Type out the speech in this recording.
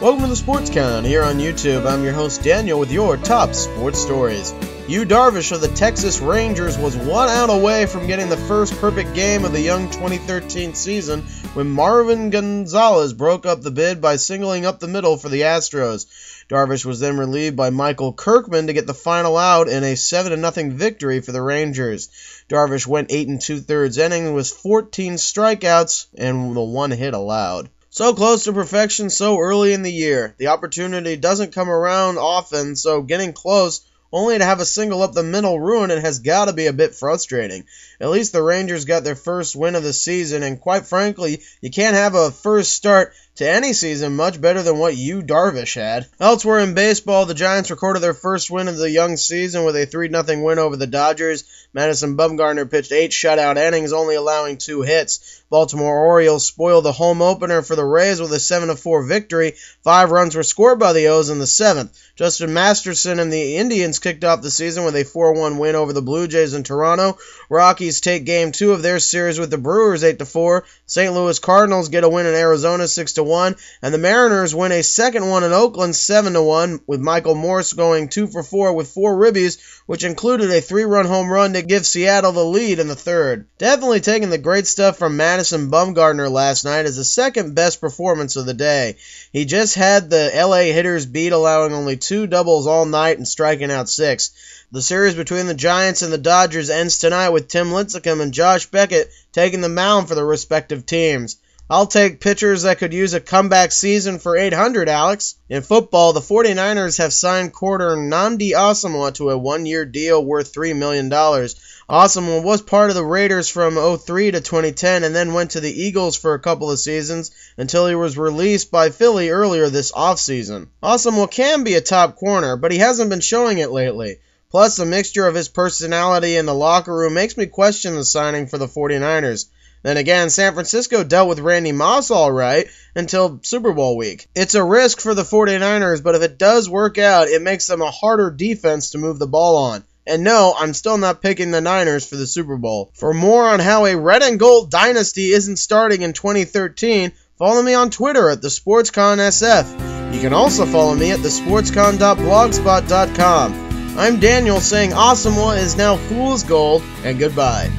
Welcome to the SportsCon here on YouTube. I'm your host Daniel with your top sports stories. Darvish of the Texas Rangers was 1 out away from getting the first perfect game of the young 2013 season when Marvin Gonzalez broke up the bid by singling up the middle for the Astros. Darvish was then relieved by Michael Kirkman to get the final out in a 7-0 victory for the Rangers. Darvish went 8 2/3 innings with 14 strikeouts and the 1 hit allowed. So close to perfection so early in the year. The opportunity doesn't come around often, so getting close only to have a single up the middle ruin it has got to be a bit frustrating. At least the Rangers got their first win of the season, and quite frankly, you can't have a first start to any season much better than what Darvish had. Elsewhere in baseball, the Giants recorded their first win of the young season with a 3-0 win over the Dodgers. Madison Bumgarner pitched 8 shutout innings, only allowing 2 hits. Baltimore Orioles spoiled the home opener for the Rays with a 7-4 victory. 5 runs were scored by the O's in the 7th. Justin Masterson and the Indians kicked off the season with a 4-1 win over the Blue Jays in Toronto. Rockies take Game 2 of their series with the Brewers 8-4. St. Louis Cardinals get a win in Arizona 6-1. And the Mariners win a second one in Oakland 7-1, with Michael Morse going 2 for 4 with 4 ribbies, which included a 3-run home run to give Seattle the lead in the 3rd. Definitely taking the great stuff from Madison Bumgarner last night as the second best performance of the day. He just had the LA hitters beat, allowing only 2 doubles all night and striking out 6. The series between the Giants and the Dodgers ends tonight with Tim Lincecum and Josh Beckett taking the mound for their respective teams. I'll take pitchers that could use a comeback season for 800, Alex. In football, the 49ers have signed corner Nnamdi Asomugha to a 1-year deal worth $3 million. Asomugha was part of the Raiders from 2003 to 2010 and then went to the Eagles for a couple of seasons until he was released by Philly earlier this offseason. Asomugha can be a top corner, but he hasn't been showing it lately. Plus, a mixture of his personality in the locker room makes me question the signing for the 49ers. Then again, San Francisco dealt with Randy Moss all right until Super Bowl week. It's a risk for the 49ers, but if it does work out, it makes them a harder defense to move the ball on. And no, I'm still not picking the Niners for the Super Bowl. For more on how a red and gold dynasty isn't starting in 2013, follow me on Twitter at thesportsconsf. You can also follow me at thesportscon.blogspot.com. I'm Daniel saying Asomugha is now fool's gold, and goodbye.